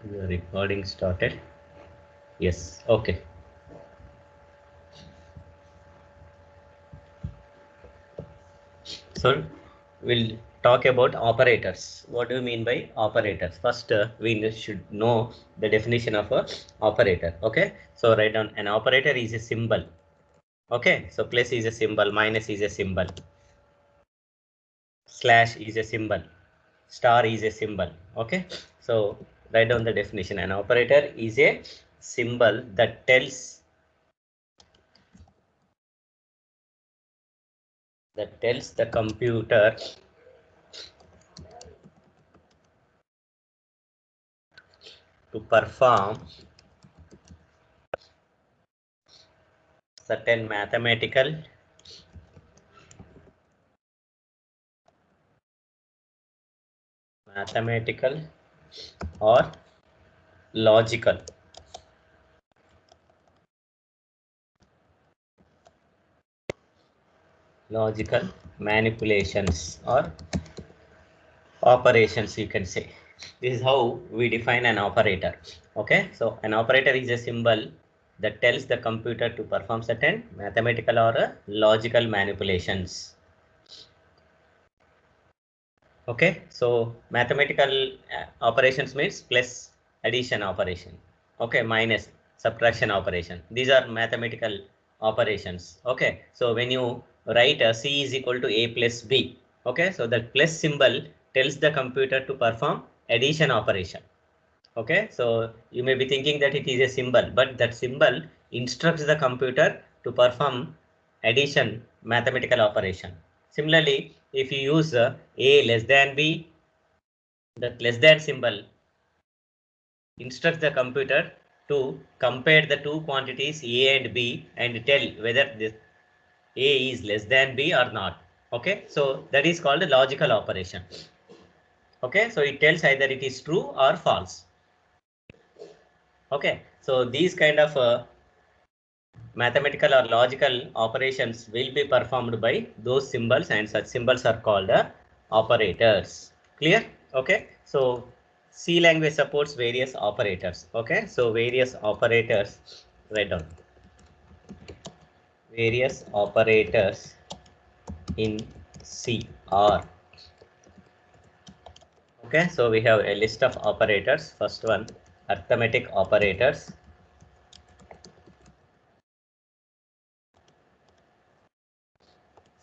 The recording started. Yes, okay. So we'll talk about operators. What do you mean by operators? First, we should know the definition of a operator. Okay, so write down an operator is a symbol. Okay, so plus is a symbol, minus is a symbol, slash is a symbol, star is a symbol. Okay, so write down the definition. An operator is a symbol that tells the computer to perform certain mathematical or logical manipulations or operations, you can say. This is how we define an operator. Okay, so an operator is a symbol that tells the computer to perform certain mathematical or logical manipulations. Okay, so mathematical operations means plus, addition operation. Okay, minus, subtraction operation. These are mathematical operations. Okay, so when you write C is equal to A plus B, okay, so that plus symbol tells the computer to perform addition operation. Okay, so you may be thinking that it is a symbol, but that symbol instructs the computer to perform addition mathematical operation. Similarly, if you use A less than B, that less than symbol instructs the computer to compare the two quantities A and B and tell whether this A is less than B or not. Okay, so that is called a logical operation. Okay, so it tells either it is true or false. Okay, so these kind of mathematical or logical operations will be performed by those symbols, and such symbols are called operators. Clear? Okay, so C language supports various operators. Okay, so various operators, write down various operators in C are. Okay, so we have a list of operators. First one, arithmetic operators.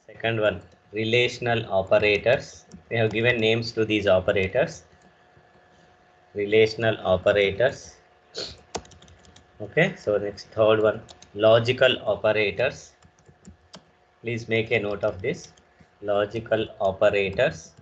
Second one, relational operators. We have given names to these operators. Relational operators. Okay, so next, third one, logical operators. Please make a note of this. Logical operators.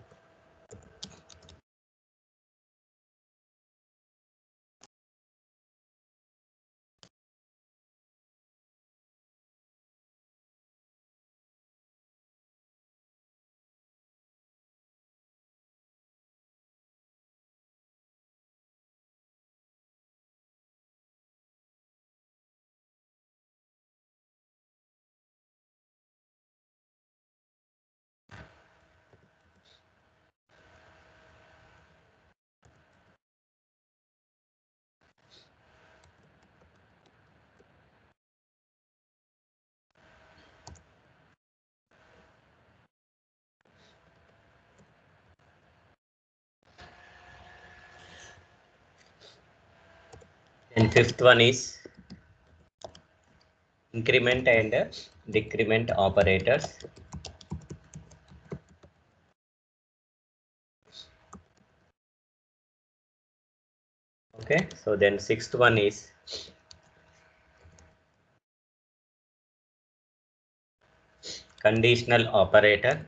And fifth one is increment and decrement operators. Okay, so then sixth one is conditional operator.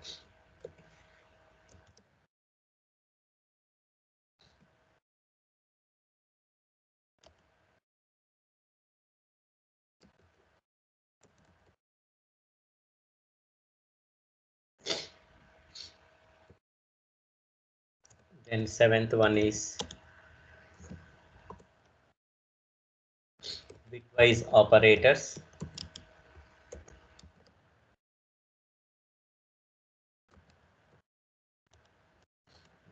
Then seventh one is bitwise operators.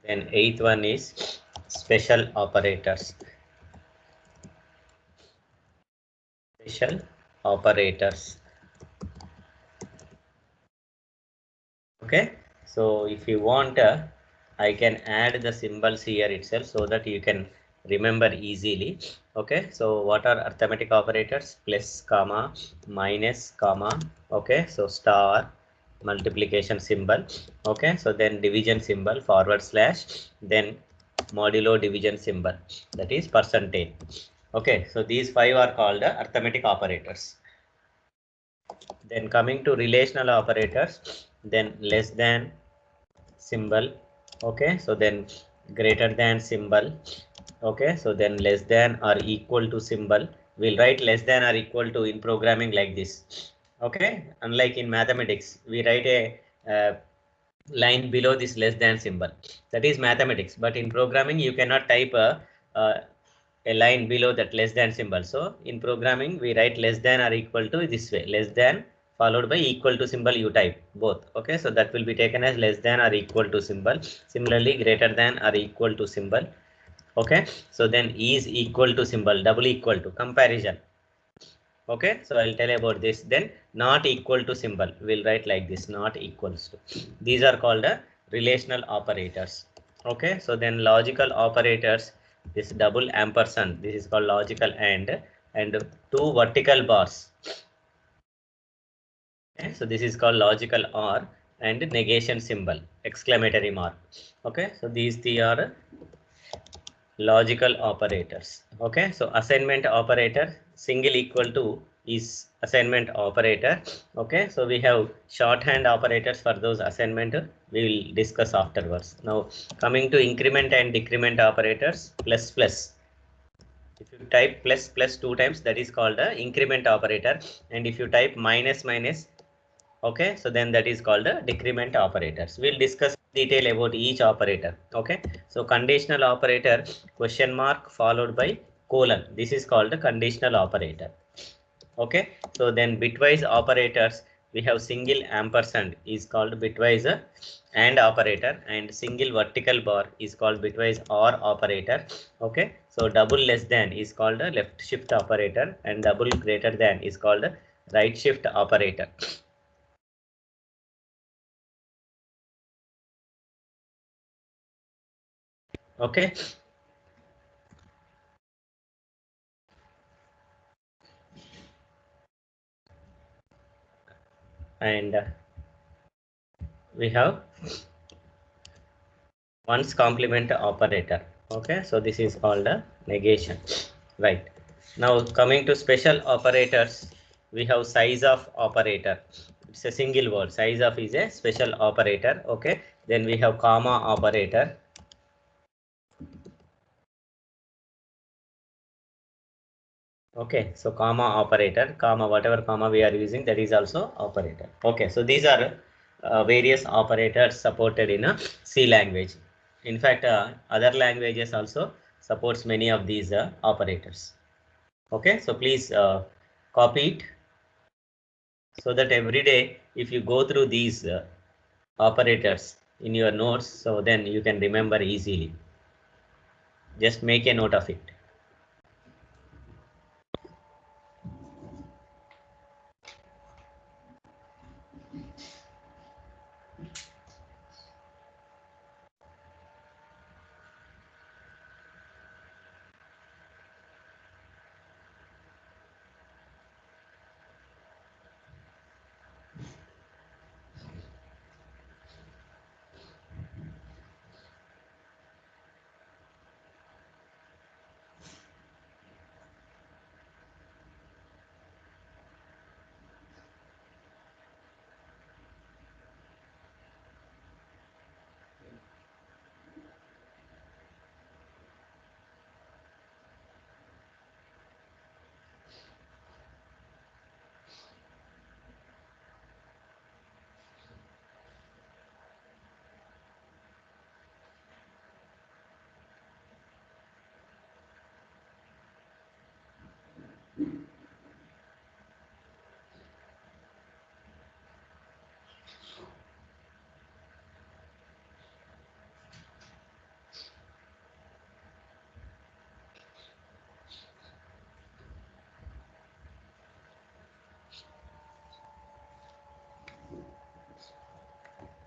Then eighth one is special operators. special operators. Okay, so if you want, I can add the symbols here itself so that you can remember easily. Okay, so what are arithmetic operators? Plus, comma, minus, comma. Okay, so star, multiplication symbol. Okay, so then division symbol, forward slash, then modulo division symbol, that is percentage. Okay, so these five are called arithmetic operators. Then coming to relational operators, then less than symbol. Okay, so then greater than symbol. Okay, so then less than or equal to symbol. We'll write less than or equal to in programming like this. Okay, unlike in mathematics, we write a line below this less than symbol. That is mathematics, but in programming you cannot type a line below that less than symbol. So in programming we write less than or equal to this way, less than followed by equal to symbol, you type both. Okay, so that will be taken as less than or equal to symbol. Similarly, greater than or equal to symbol. Okay, so then is equal to symbol, double equal to, comparison. Okay, so I'll tell about this. Then not equal to symbol, we'll write like this, not equals to. These are called relational operators. Okay, so then logical operators, this double ampersand, this is called logical and two vertical bars. Okay, so this is called logical OR and negation symbol, exclamatory mark. Okay, so these three are logical operators. Okay, so assignment operator, single equal to is assignment operator. Okay, so we have shorthand operators for those assignment, we will discuss afterwards. Now coming to increment and decrement operators, plus plus. If you type plus plus two times, that is called a increment operator, and if you type minus minus, okay, so then that is called a decrement operators. We'll discuss detail about each operator. Okay, so conditional operator, question mark followed by colon, this is called a conditional operator. Okay, so then bitwise operators, we have single ampersand is called bitwise and operator, and single vertical bar is called bitwise or operator. Okay, so double less than is called a left shift operator, and double greater than is called a right shift operator. Okay, and we have one's complement operator. Okay, so this is called a negation. Right, now coming to special operators, we have size of operator. It's a single word, size of is a special operator. Okay, then we have comma operator. Okay, so comma operator, comma, whatever comma we are using, that is also operator. Okay, so these are various operators supported in a C language. In fact, other languages also supports many of these operators. Okay, so please copy it so that every day if you go through these operators in your notes, so then you can remember easily. Just make a note of it.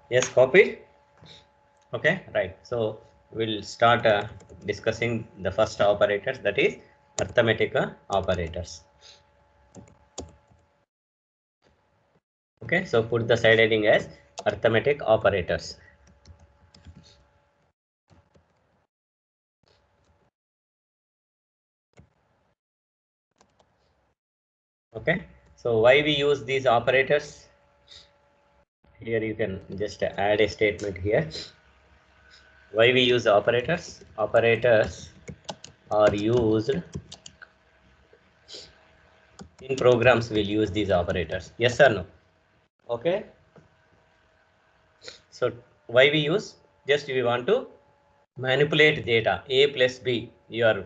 Yes, copied. Okay, right. So we'll start discussing the first operators, that is arithmetic operators. Okay, so put the side heading as arithmetic operators. Okay, so why we use these operators? Here you can just add a statement here. Why we use operators? Operators are used in programs. We'll use these operators. Yes or no? Okay. So why we use? Just we want to manipulate data a plus b. You are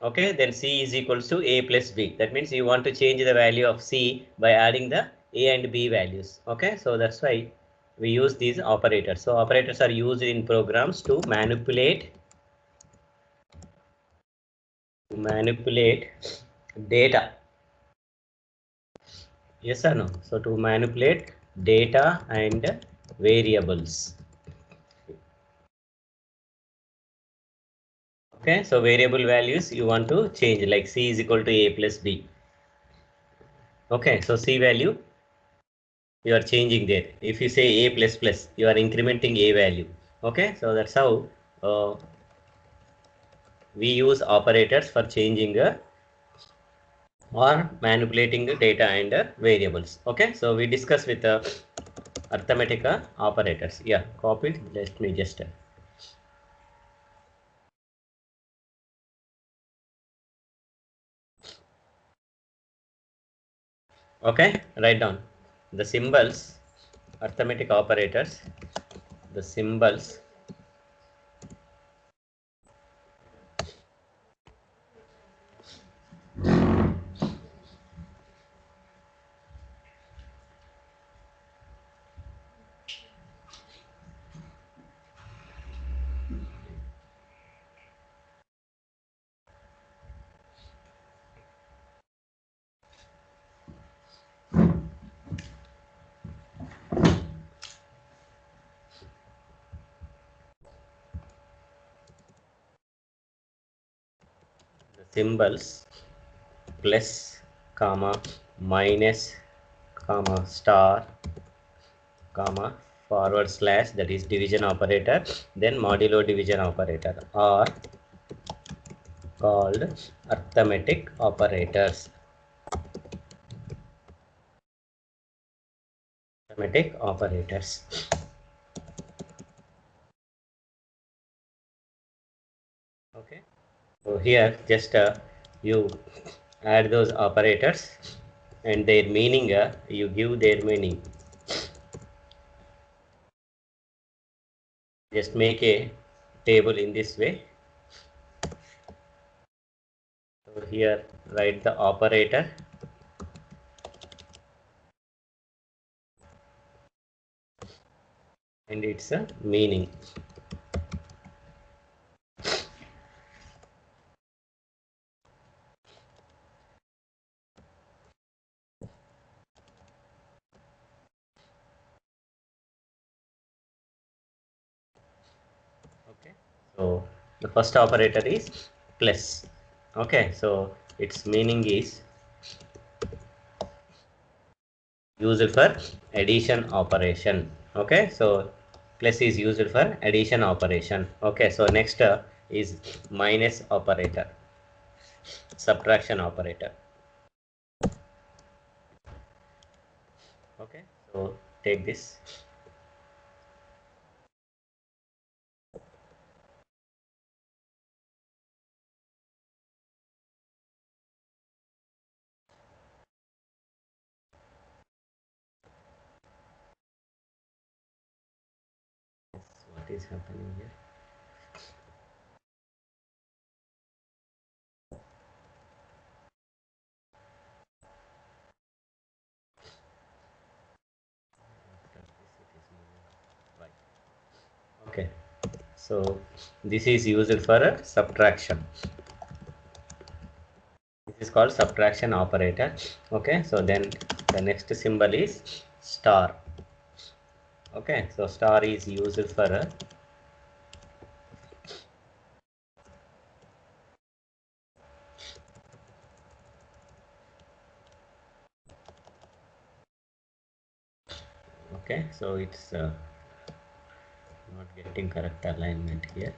okay. Then c is equals to a plus b. That means you want to change the value of c by adding the a and b values. Okay. So that's why we use these operators. So operators are used in programs to manipulate data. Yes or no? So to manipulate data and variables. Okay, so variable values you want to change, like c is equal to a plus b. Okay, so c value you are changing there. If you say a plus plus, you are incrementing a value. Okay, so that's how we use operators for changing or manipulating the data and variables. Okay, so we discuss with arithmetic operators. Yeah, copied. Let me just okay, write down the symbols, arithmetic operators, the symbols, the symbols plus, comma, minus, comma, star, comma, forward slash, that is division operator, then modulo division operator are called arithmetic operators. Arithmetic operators. Okay. So here just you add those operators and their meaning, you give their meaning. Just make a table in this way. So here write the operator and its meaning. Okay. So the first operator is plus. Okay. So its meaning is used for addition operation. Okay. So plus is used for addition operation. Okay. So next is minus operator, subtraction operator. Okay. So take this. What is happening here? Okay. So this is used for a subtraction. This is called subtraction operator. Okay. So then the next symbol is star. Okay, so star is used for okay, so it's not getting correct alignment here.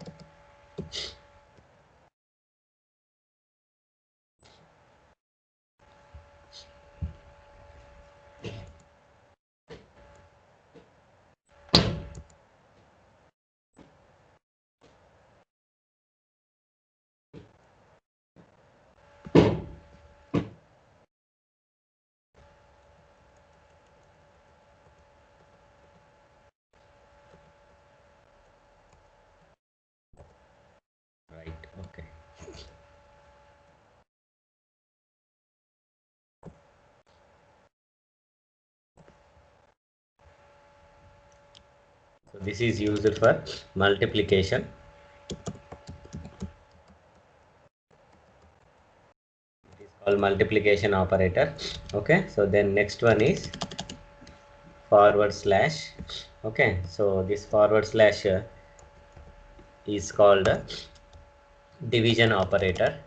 Right, okay. So this is used for multiplication. It is called multiplication operator. Okay, so then next one is forward slash. Okay, so this forward slash is called division operator.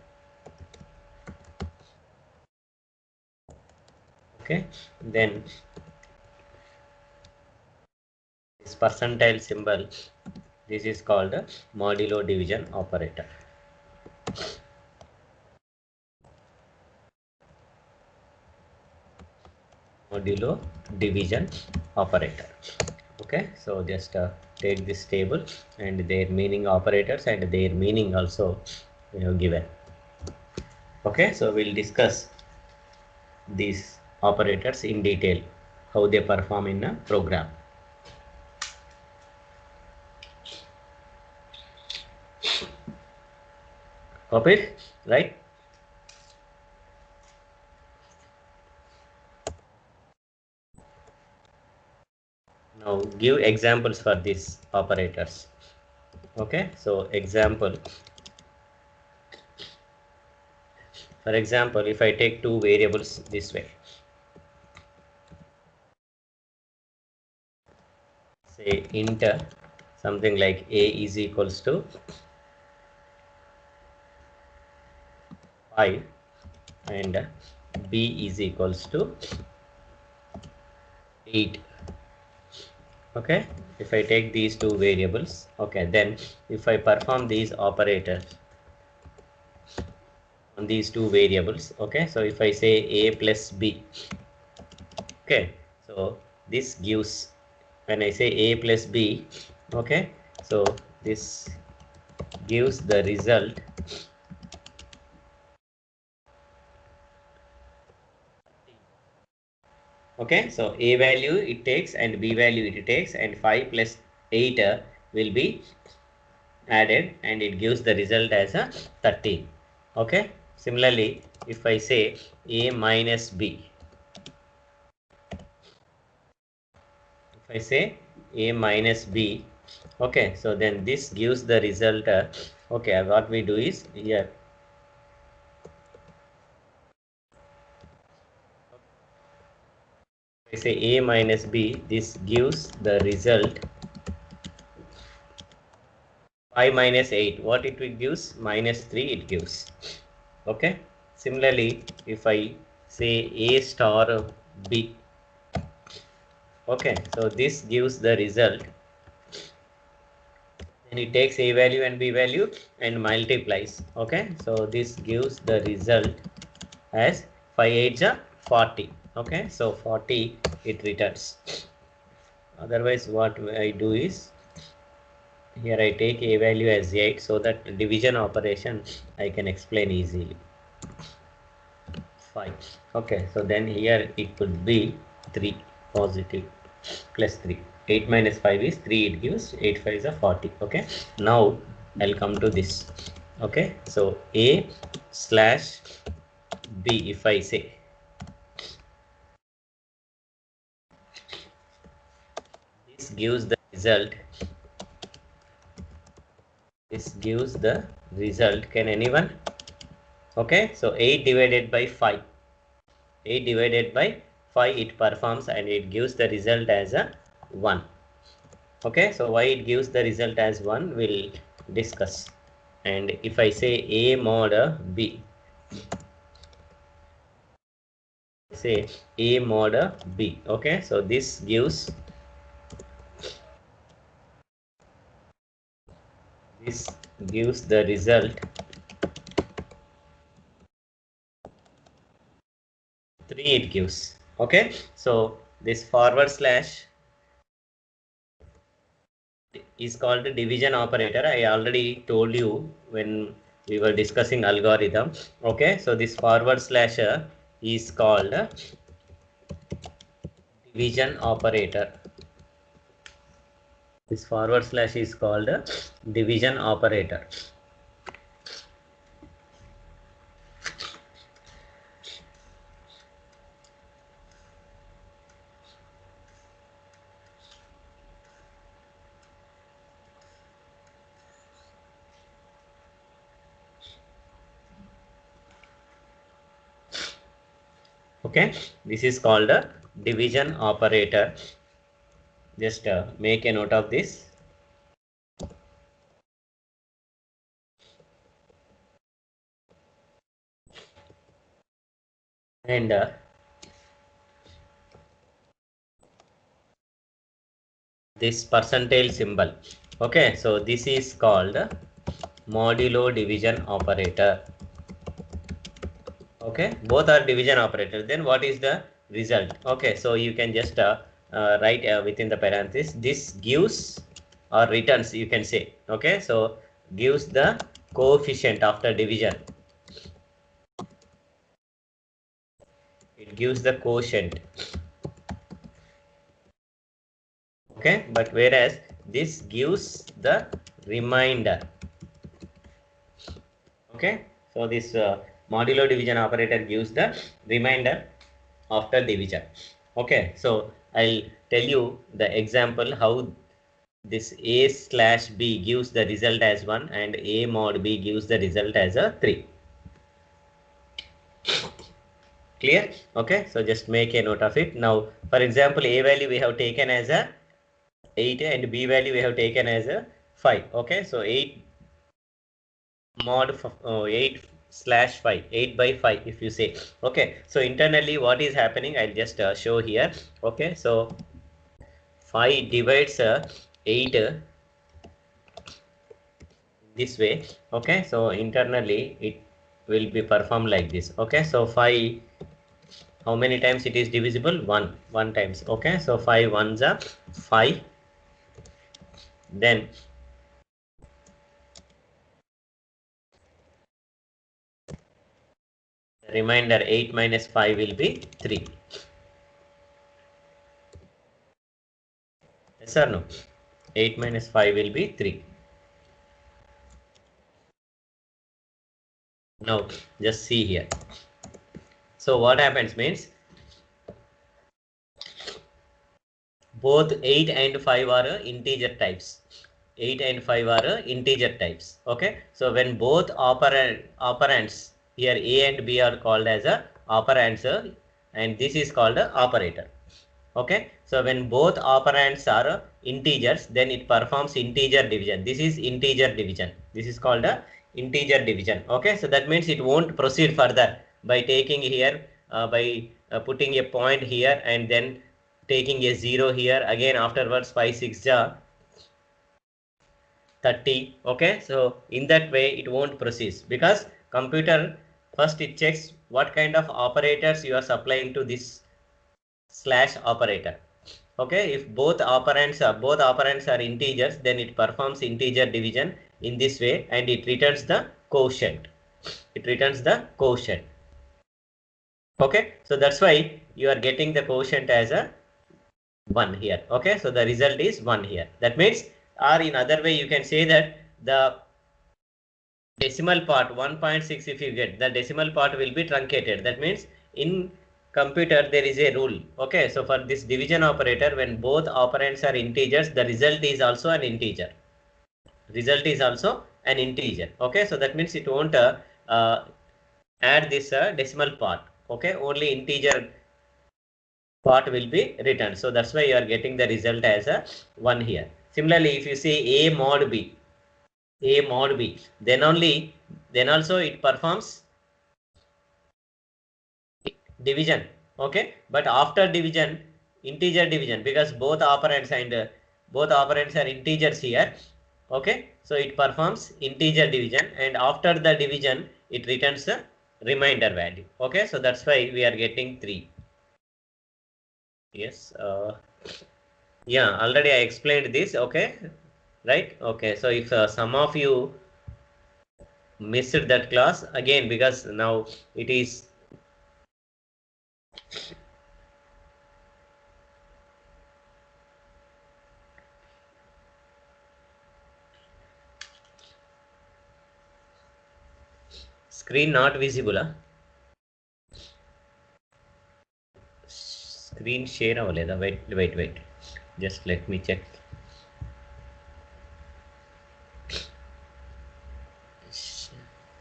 Okay, then this percentile symbol, this is called modulo division operator. Modulo division operator. Okay, so just take this table and their meaning operators and their meaning also given. Okay, so we'll discuss these operators in detail, how they perform in a program. Copy, right? Now give examples for these operators. Okay, so example. For example, if I take two variables this way, say int something like a is equals to 5 and b is equals to 8. Okay, if I take these two variables, okay, then if I perform these operators on these two variables, okay, so if I say a plus b, okay, so this gives, when I say a plus b, okay, so this gives the result okay, so a value it takes and b value it takes and 5 plus 8 will be added and it gives the result as a 13. Okay, similarly if I say a minus b, if I say a minus b, okay, so then this gives the result okay, what we do is here I say a minus b, this gives the result 5 minus 8, what it will gives? Minus 3 it gives. Okay, similarly if I say a star b, okay, so this gives the result, then it takes a value and b value and multiplies. Okay, so this gives the result as 5 8s are 40. Okay, so 40 it returns. Otherwise what I do is here I take a value as 8 so that division operation I can explain easily. 5. Okay, so then here it could be 3 positive plus 3. 8 minus 5 is 3, it gives 8 5 is a 40. Okay, now I'll come to this. Okay, so a slash b, if I say this gives the result, this gives the result, can anyone? Okay, so 8 divided by 5, 8 divided by 5 it performs and it gives the result as a 1. Okay, so why it gives the result as 1 we'll discuss. And if I say A mod B, say A mod B, okay, so this gives the result 3 it gives. Okay, so this forward slash is called division operator. I already told you when we were discussing algorithm. Okay, so this forward slash is called division operator. This forward slash is called division operator. Okay, this is called a division operator. Just make a note of this. And this percentage symbol. Okay, so this is called modulo division operator. Okay, both are division operators. Then what is the result? Okay, so you can just write within the parenthesis, this gives or returns, you can say. Okay, so gives the coefficient after division. It gives the quotient. Okay, but whereas this gives the remainder. Okay, so this modulo division operator gives the remainder after division. Okay, so I'll tell you the example how this A slash B gives the result as 1 and A mod B gives the result as a 3. Clear? Okay, so just make a note of it. Now, for example, A value we have taken as a 8 and B value we have taken as a 5. Okay, so 8 mod 8 slash 5, 8 by 5 if you say. Okay, so internally what is happening, I'll just show here. Okay, so 5 divides 8 this way. Okay, so internally it will be performed like this. Okay, so 5, how many times it is divisible? 1 times. Okay, so 5 ones are 5. Then the remainder 8 minus 5 will be 3. Yes or no? 8 minus 5 will be 3. Now just see here. So what happens means both 8 and 5 are integer types. 8 and 5 are integer types. Okay, so when both operands here A and B are called as a operands and this is called a operator. Okay, so when both operands are integers, then it performs integer division. This is integer division. This is called a integer division. Okay, so that means it won't proceed further by taking here by putting a point here and then taking a 0 here, again afterwards 5 6 ja 30. Okay, so in that way it won't proceed because computer first it checks what kind of operators you are supplying to this slash operator. Okay, if both operands are integers, then it performs integer division in this way and it returns the quotient. It returns the quotient. Okay, so that's why you are getting the quotient as a 1 here. Okay, so the result is 1 here. That means, or in other way you can say that the decimal part 1.6, if you get the decimal part will be truncated. That means in computer there is a rule. Okay, so for this division operator, when both operands are integers, the result is also an integer. Result is also an integer. Okay, so that means it won't add this decimal part. Okay, only integer part will be returned. So that's why you are getting the result as a 1 here. Similarly, if you say A mod B, then also it performs division. Okay, but after division, integer division, because both operands are integers here. Okay, so it performs integer division, and after the division it returns the remainder value. Okay, so that's why we are getting 3. Yes, yeah, already I explained this. Okay, right? Okay, so if some of you missed that class again, because now it is screen not visible. Screen share avaleda. Wait. Just let me check.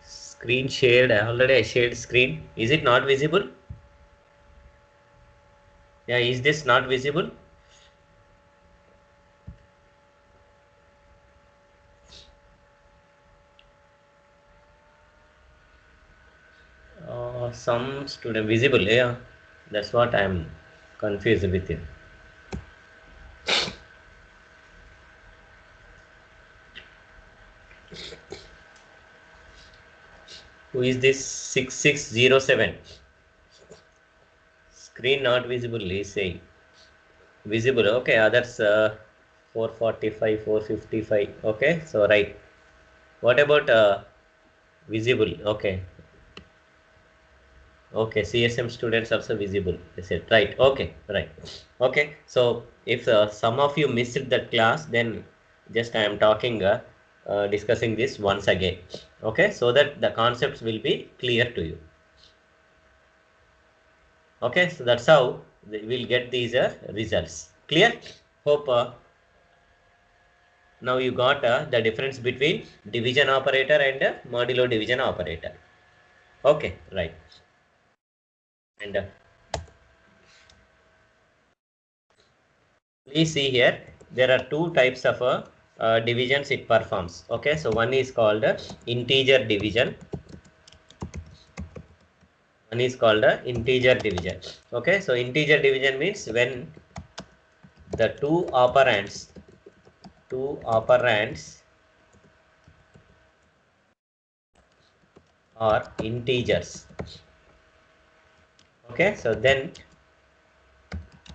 Screen shared. Already I shared screen. Is it not visible? Yeah, is this not visible? Some student visible. Yeah, that's what I'm confused with it. Who is this 6607? Screen not visible. He's saying visible. Okay, others 445, 455. Okay, so right. What about visible? Okay. Okay, CSM students also visible. They said right. Okay, right. Okay, so if some of you missed that class, then just I am talking, discussing this once again. Okay, so that the concepts will be clear to you. Okay, so that's how we'll get these results. Clear? Hope now you got the difference between division operator and modulo division operator. Okay, right. And please see here, there are two types of divisions it performs. Okay, so one is called integer division. One is called integer division. Okay, so integer division means when the two operands are integers. Okay, so then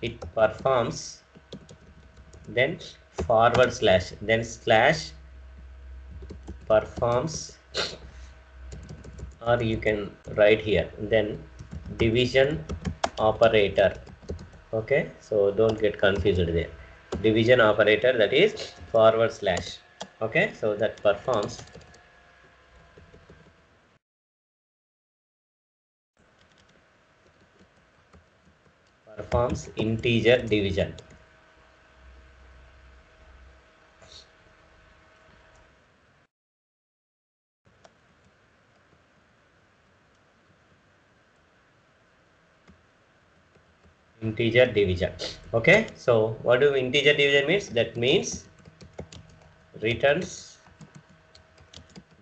it performs then forward slash, then slash performs, or you can write here then division operator. Okay, so don't get confused there. Division operator, that is forward slash. Okay, so that performs integer division. Integer division. Okay, so what do integer division means? That means returns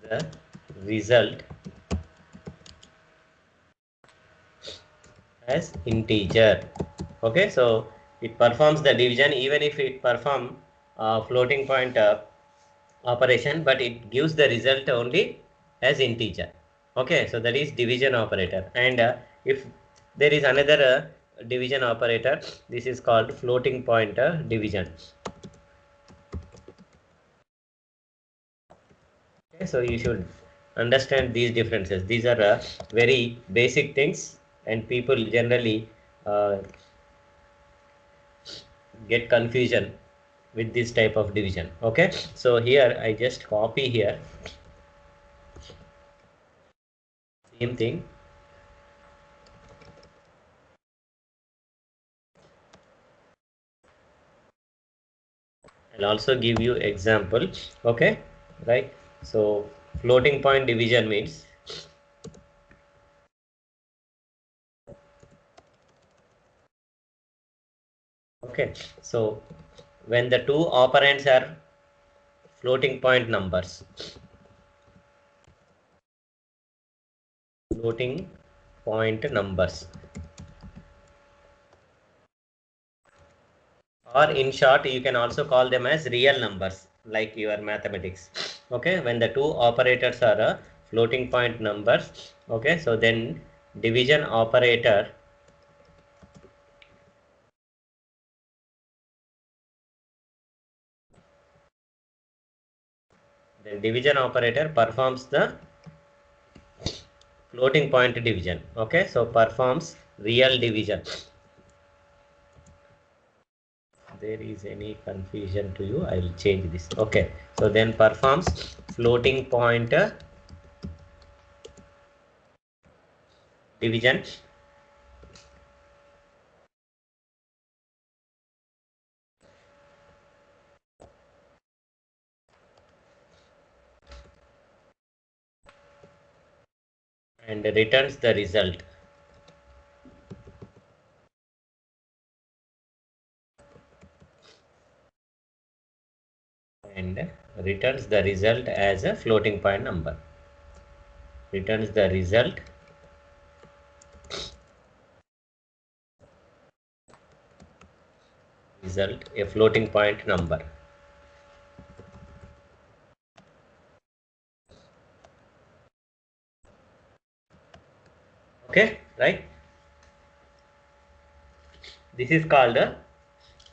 the result as integer. Okay, so it performs the division even if it perform floating point operation, but it gives the result only as integer. Okay, so that is division operator. And if there is another division operator, this is called floating point division. Okay, so you should understand these differences. These are very basic things, and people generally get confusion with this type of division. Okay, so here I just copy here same thing. I'll also give you example. Okay, right? So floating point division means okay, so when the two operands are floating point numbers. Floating point numbers. Or in short, you can also call them as real numbers, like your mathematics. Okay, when the two operators are floating point numbers, okay, so then division operator performs the floating point division. Okay, so performs real division. There is any confusion to you, I will change this. Okay, so then performs floating point division and returns the result. And returns the result as a floating point number. Returns the result a floating point number. Okay, right? This is called a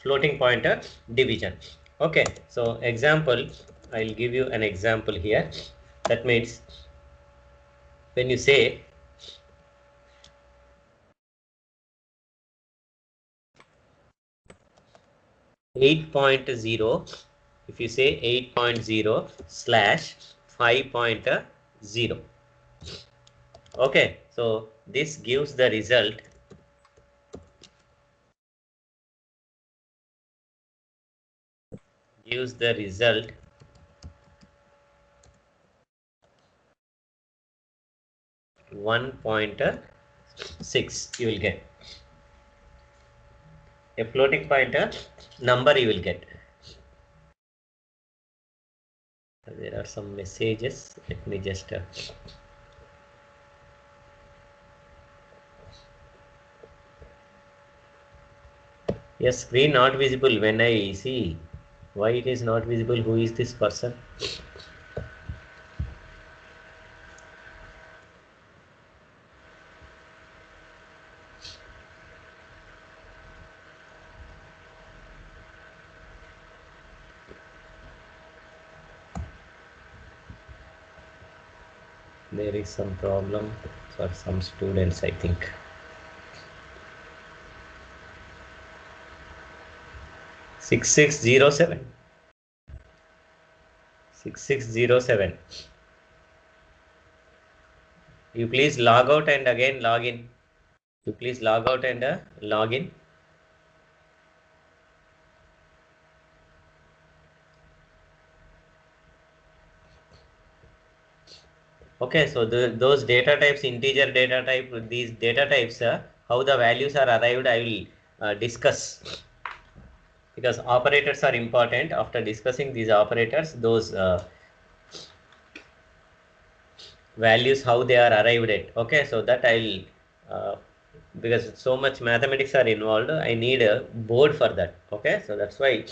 floating pointer division. Okay, so example, I'll give you an example here. That means when you say 8.0, if you say 8.0 slash 5.0, okay, so this gives the result 1.6. you will get a floating pointer number, you will get. There are some messages, let me just yes, screen not visible. When I see why it is not visible, who is this person? There is some problem for some students, I think. Six 6607. You please log out and again log in. You please log out and log in. Okay, so those data types, integer data type, these data types, how the values are arrived, I will discuss, because operators are important. After discussing these operators, those values, how they are arrived at. Okay, so that I'll because so much mathematics are involved, I need a board for that. Okay, so that's why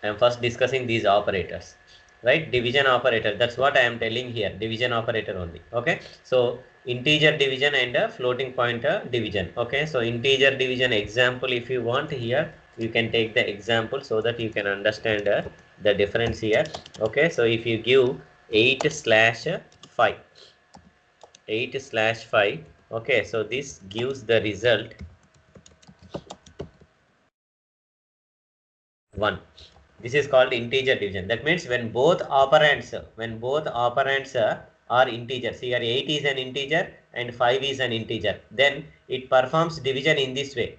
I am first discussing these operators, right? Division operator, that's what I am telling here, division operator only. Okay, so integer division and a floating pointer division. Okay, so integer division example, if you want here, you can take the example so that you can understand the difference here. Okay, so if you give 8/5, 8/5, okay, so this gives the result 1. This is called integer division. That means when both operands are integers, here 8 is an integer and 5 is an integer, then it performs division in this way.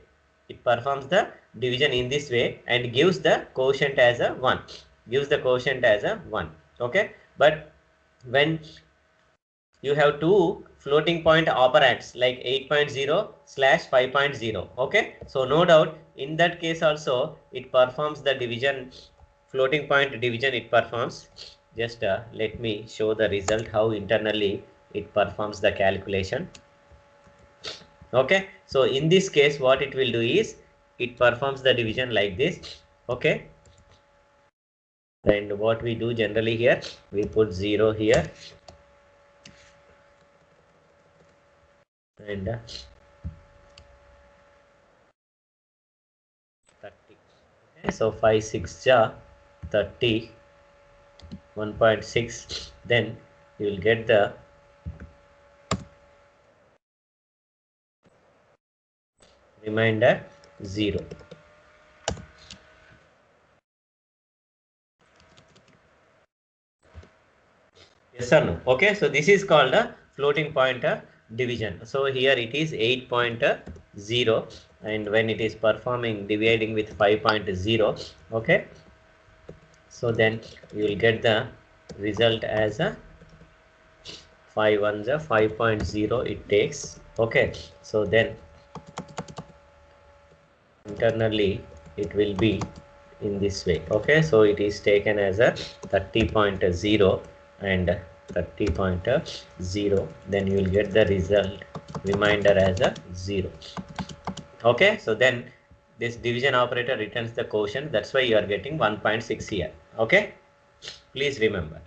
It performs the division in this way and gives the quotient as a 1. Gives the quotient as a 1. Okay, but when you have two floating point operands like 8.0 slash 5.0. Okay, so no doubt in that case also it performs the division, floating point division it performs. Just let me show the result how internally it performs the calculation. Okay, so in this case what it will do is it performs the division like this. Okay, and what we do generally here, we put 0 here and 30. Okay, so 5 6 ja 30, 1.6, then you will get the remainder 0. Yes or no? Okay, so this is called a floating point division. So here it is 8.0, and when it is performing dividing with 5.0, okay, so then you will get the result as a 5 1s 5.0 it takes. Okay, so then internally it will be in this way. Okay, so it is taken as a 30.0 and 30.0, then you will get the result remainder as a 0. Okay, so then this division operator returns the quotient, that's why you are getting 1.6 here. Okay, please remember.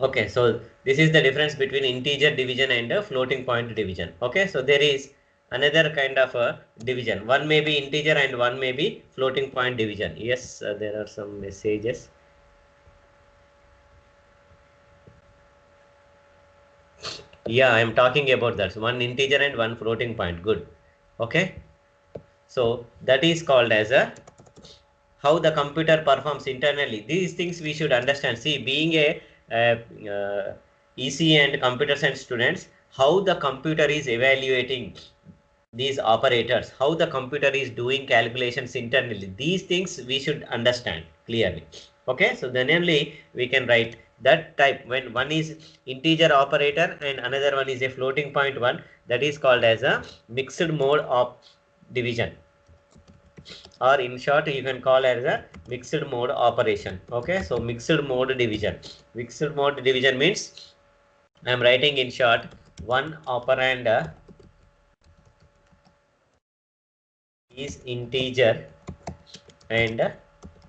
Okay, so this is the difference between integer division and a floating point division. Okay, so there is another kind of a division. One may be integer and one may be floating point division. Yes, there are some messages. Yeah, I am talking about that. So one integer and one floating point. Good. Okay, so that is called as a how the computer performs internally. These things we should understand. See, being a EC and computer science students, how the computer is evaluating these operators, how the computer is doing calculations internally. These things we should understand clearly. Okay, so then only we can write that type. When one is integer operator and another one is a floating point one, that is called as a mixed mode of division, or in short you can call as a mixed mode operation. Okay, so mixed mode division. Mixed mode division means I am writing in short, one operand is integer and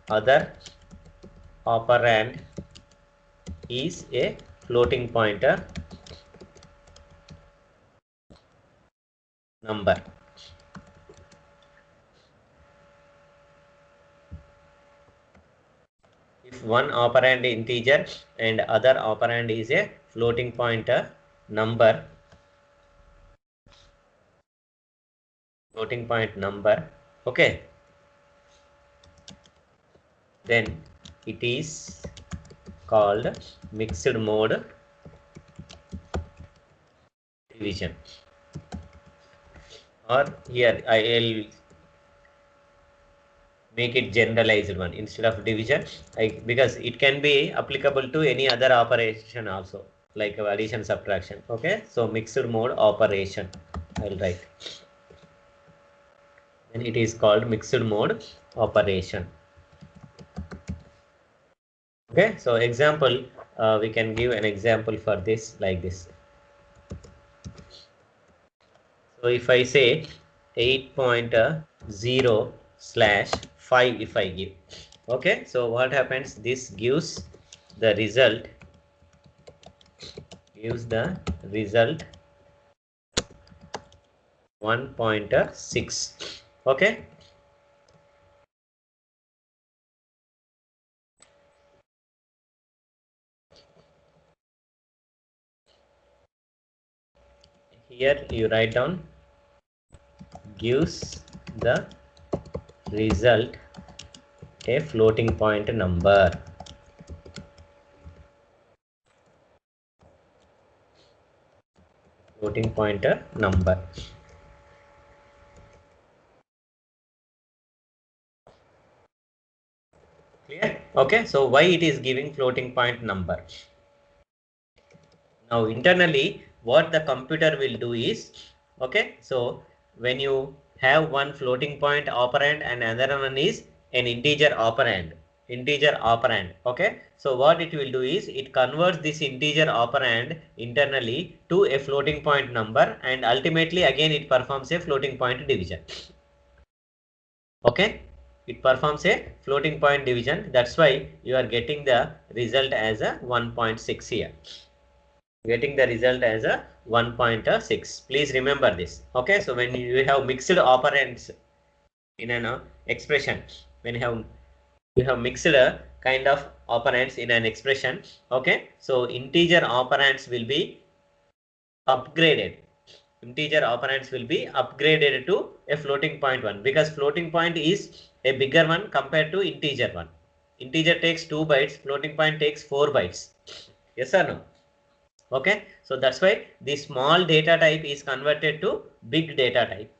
other operand is a floating pointer number. If one operand integer and other operand is a floating pointer number, floating point number, okay, then it is called mixed mode division. Or here I'll make it generalized one instead of division, because it can be applicable to any other operation also, like addition, subtraction. Okay, so mixed mode operation I'll write, and it is called mixed mode operation. Okay, so example, we can give an example for this like this. So if I say 8.0 slash 5, if I give, okay, so what happens, this gives the result 1.6. Okay, here you write down gives the result a floating point number. Floating pointer number. Clear? Okay, so why it is giving floating point number? Now internally, what the computer will do is, okay, so when you have one floating point operand and another one is an integer operand, okay, so what it will do is it converts this integer operand internally to a floating point number, and ultimately again it performs a floating point division. Okay, it performs a floating point division. That's why you are getting the result as a 1.6 here. Getting the result as a 1.6. Please remember this. Okay, so when you have mixed operands in an expression, when you have mixed kind of operands in an expression, okay, so integer operands will be upgraded. Integer operands will be upgraded to a floating point one, because floating point is a bigger one compared to integer one. Integer takes 2 bytes, floating point takes 4 bytes. Yes or no? Okay, so that's why the small data type is converted to big data type.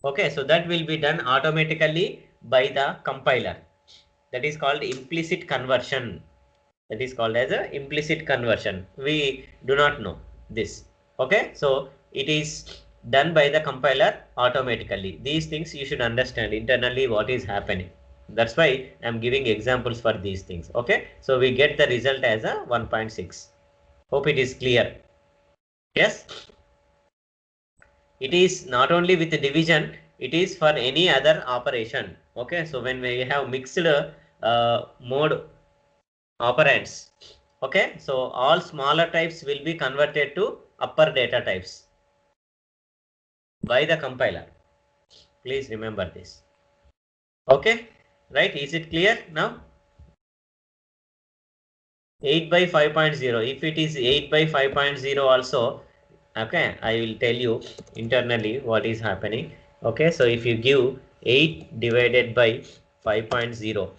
Okay, so that will be done automatically by the compiler. That is called implicit conversion. That is called as a implicit conversion. We do not know this. Okay, so it is done by the compiler automatically. These things you should understand internally what is happening. That's why I'm giving examples for these things. Okay, so we get the result as a 1.6. Hope it is clear. Yes, it is not only with the division, it is for any other operation. Okay, so when we have mixed mode operands, okay, so all smaller types will be converted to upper data types by the compiler. Please remember this. Okay, right? Is it clear now? 8 by 5.0. If it is 8 by 5.0 also, okay, I will tell you internally what is happening. Okay, so if you give 8 divided by 5.0,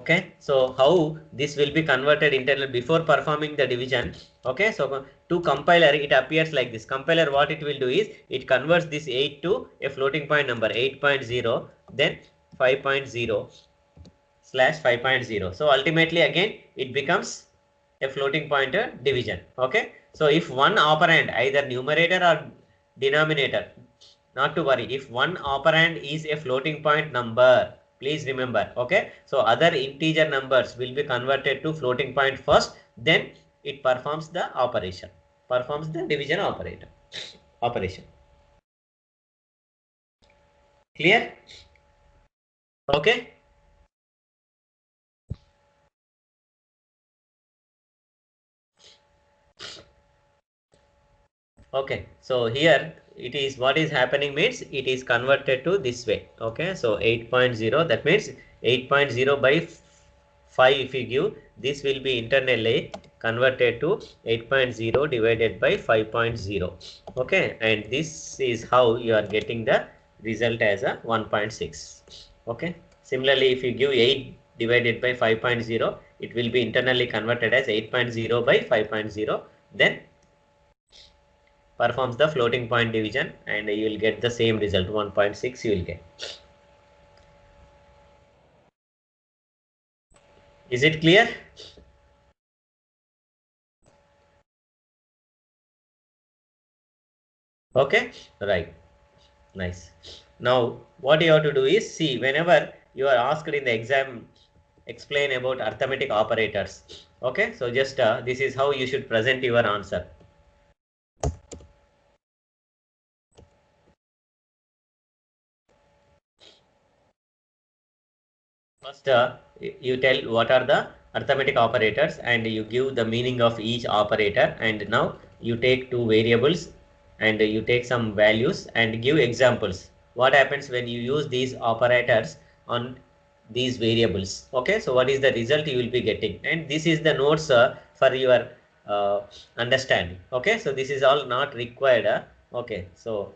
okay, so how this will be converted internally before performing the division. Okay, so to compiler it appears like this. Compiler, what it will do is it converts this 8 to a floating point number 8.0, then 5.0 slash 5.0. So ultimately again it becomes a floating pointer division. Okay, so if one operand, either numerator or denominator, not to worry, if one operand is a floating point number, please remember. Okay, so other integer numbers will be converted to floating point first, then it performs the operation, performs the division operation. Clear? Okay. Okay, so here it is, what is happening means it is converted to this way. Okay, so 8.0, that means 8.0 by 5 if you give, this will be internally converted to 8.0 divided by 5.0. Okay, and this is how you are getting the result as a 1.6. Okay, similarly if you give 8 divided by 5.0, it will be internally converted as 8.0 by 5.0, then performs the floating point division, and you will get the same result, 1.6 you will get. Is it clear? Okay, right, nice. Now what you have to do is, see, whenever you are asked in the exam, explain about arithmetic operators. Okay, so just this is how you should present your answer. First, you tell what are the arithmetic operators and you give the meaning of each operator, and now you take two variables and you take some values and give examples. What happens when you use these operators on these variables? Okay, so what is the result you will be getting? And this is the notes for your understanding. Okay, so this is all not required. Okay, so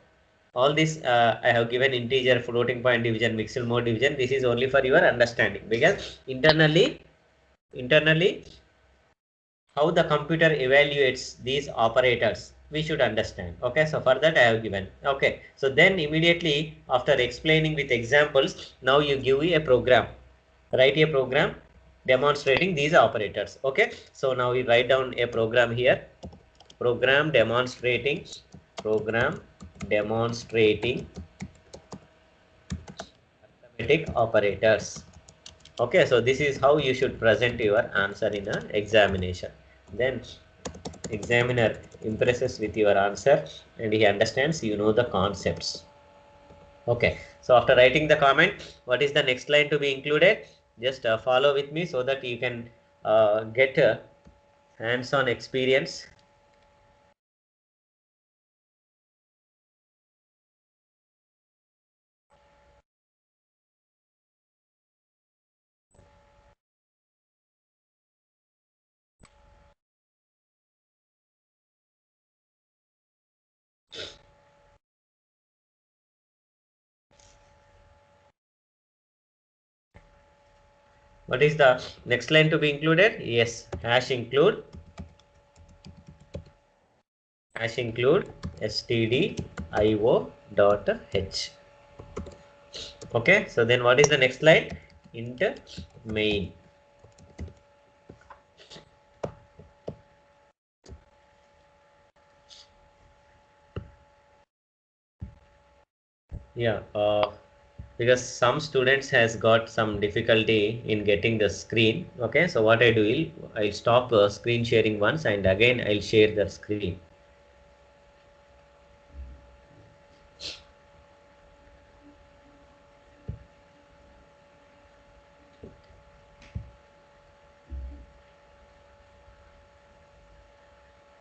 all this I have given integer, floating point division, mixed mode division. This is only for your understanding, because internally how the computer evaluates these operators we should understand. Okay, so for that I have given. Okay, so then immediately after explaining with examples, now you give a program, write a program demonstrating these operators. Okay, so now we write down a program here. Program demonstrating arithmetic operators. Okay, so this is how you should present your answer in an examination. Then examiner impresses with your answer and he understands you know the concepts. Okay, so after writing the comment, what is the next line to be included? Just follow with me so that you can get a hands-on experience. What is the next line to be included? Yes, hash include stdio.h. Okay, so then what is the next line? Int main. Yeah, because some students has got some difficulty in getting the screen. Okay, so what I do is I'll stop screen sharing once and again I'll share the screen.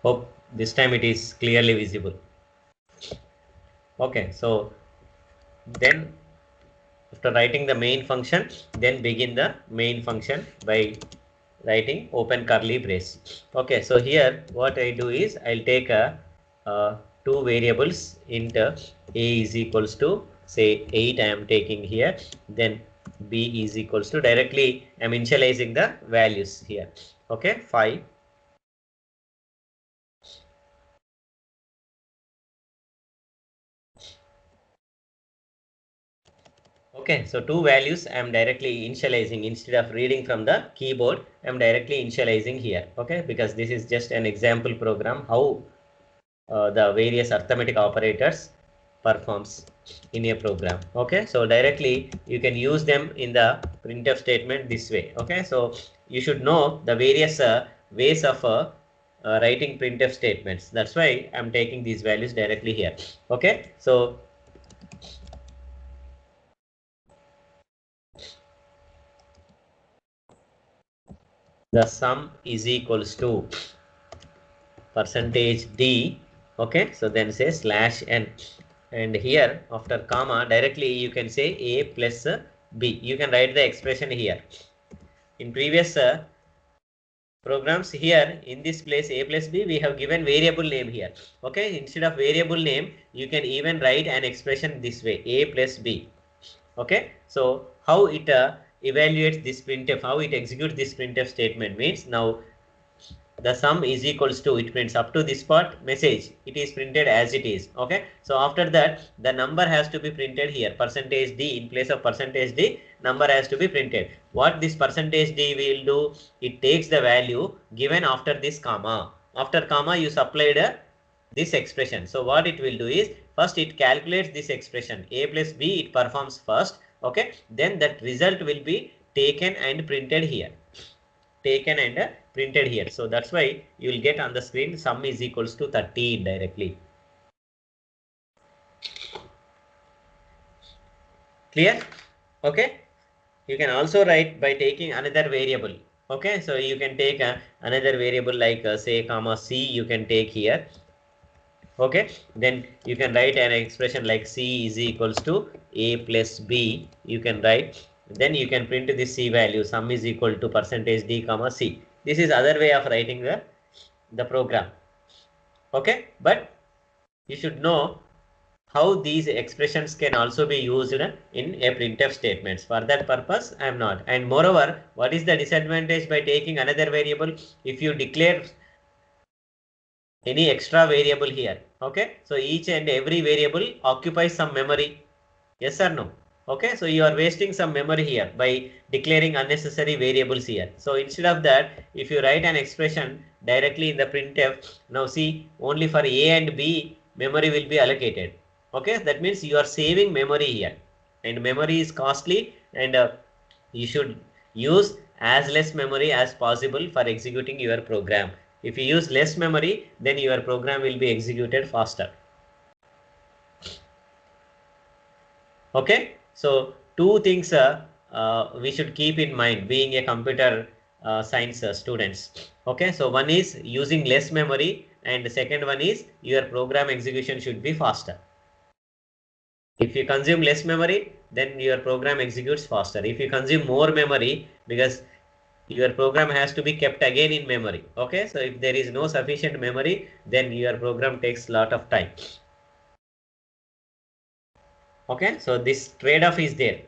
Hope this time it is clearly visible. Okay, so then after writing the main function, then begin the main function by writing open curly brace. Okay, so here what I do is I'll take two variables int a is equals to say 8 I am taking here, then b is equals to directly I'm initializing the values here. Okay, 5. Okay, so two values I am directly initializing instead of reading from the keyboard. I am directly initializing here. Okay, because this is just an example program how the various arithmetic operators performs in a program. Okay, so directly you can use them in the printf statement this way. Okay, so you should know the various ways of writing printf statements. That's why I'm taking these values directly here. Okay, so the sum is equals to percentage d. Okay, so then say slash n, and here after comma directly you can say a plus b. You can write the expression here. In previous programs here in this place a plus b we have given variable name here. Okay, instead of variable name you can even write an expression this way, a plus b. Okay, so how it evaluates this printf, how it executes this printf statement means now the sum is equals to, it prints up to this part message, it is printed as it is. Okay, so after that the number has to be printed here, percentage d. In place of percentage d, number has to be printed. What this percentage d will do, it takes the value given after this comma. After comma you supplied this expression. So what it will do is first it calculates this expression a plus b, it performs first. Okay, then that result will be taken and printed here, taken and printed here. So that's why you will get on the screen sum is equals to 13 directly. Clear? Okay, you can also write by taking another variable. Okay, so you can take another variable like say comma c you can take here. Okay, then you can write an expression like c is equals to a plus b. You can write, then you can print this c value, sum is equal to percentage d comma c. This is other way of writing the program. Okay, but you should know how these expressions can also be used in a printf statements. For that purpose I am not. And moreover, what is the disadvantage by taking another variable? If you declare any extra variable here, okay, so each and every variable occupies some memory. Yes or no? Okay, so you are wasting some memory here by declaring unnecessary variables here. So instead of that, if you write an expression directly in the printf, now see, only for A and B, memory will be allocated. Okay, that means you are saving memory here, and memory is costly, and you should use as less memory as possible for executing your program. If you use less memory, then your program will be executed faster. Okay, so two things we should keep in mind being a computer science students. Okay, so one is using less memory, and the second one is your program execution should be faster. If you consume less memory, then your program executes faster. If you consume more memory, because your program has to be kept again in memory. Okay, so if there is no sufficient memory, then your program takes a lot of time. Okay, so this trade-off is there,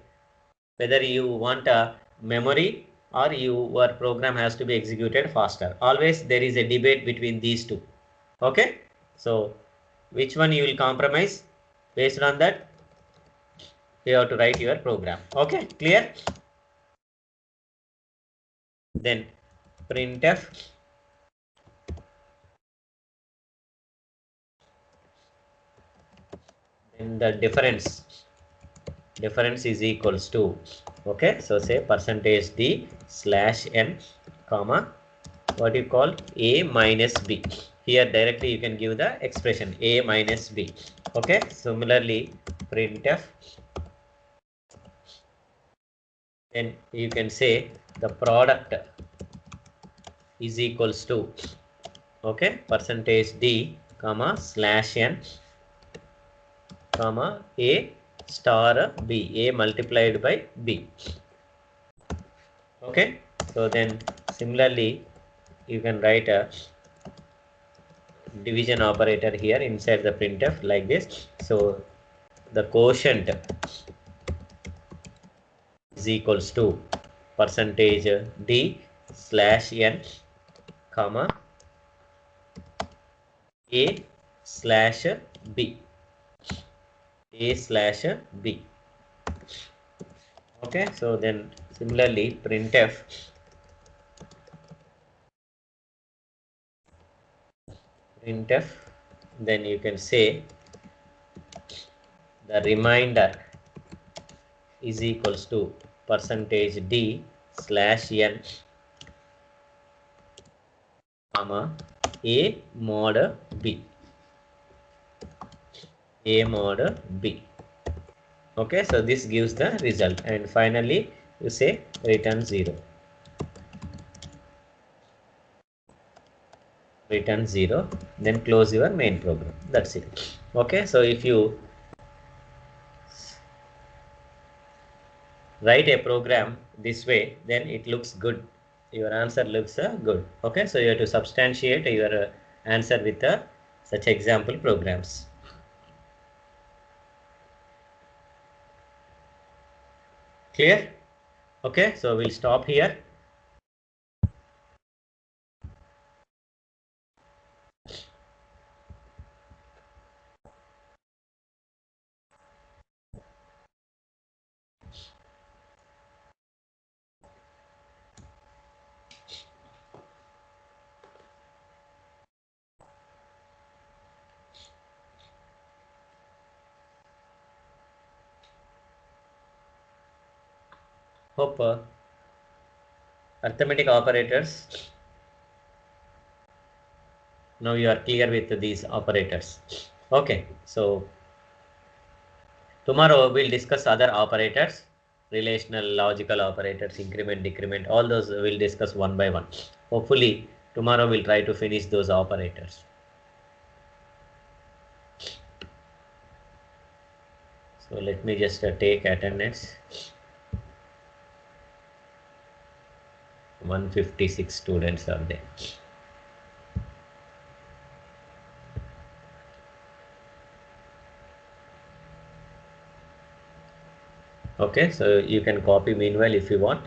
whether you want a memory or your program has to be executed faster. Always there is a debate between these two. Okay, so which one you will compromise? Based on that, you have to write your program. Okay, clear? Then printf, then the difference is equals to, okay, so say percentage d slash n comma, what you call, a minus b. Here directly you can give the expression a minus b. Okay, similarly printf, then you can say the product is equals to, okay, percentage d comma slash n comma a star b, a multiplied by b. Okay, so then similarly you can write a division operator here inside the printf like this. So the quotient is equals to percentage d slash n comma a slash b, a slash b. Okay, so then similarly printf, then you can say the remainder is equals to percentage d slash n comma a mod b, a mod b. Okay, so this gives the result, and finally you say return 0. Return 0, then close your main program. That's it. Okay, so if you write a program this way, then it looks good. Your answer looks good. Okay, so you have to substantiate your answer with such example programs. Clear? Okay, so we'll stop here. Hope arithmetic operators, now you are clear with these operators. Okay, so tomorrow we'll discuss other operators, relational, logical operators, increment, decrement, all those we'll discuss one by one. Hopefully tomorrow we'll try to finish those operators. So let me just take attendance. 156 students are there. Okay, so you can copy meanwhile if you want.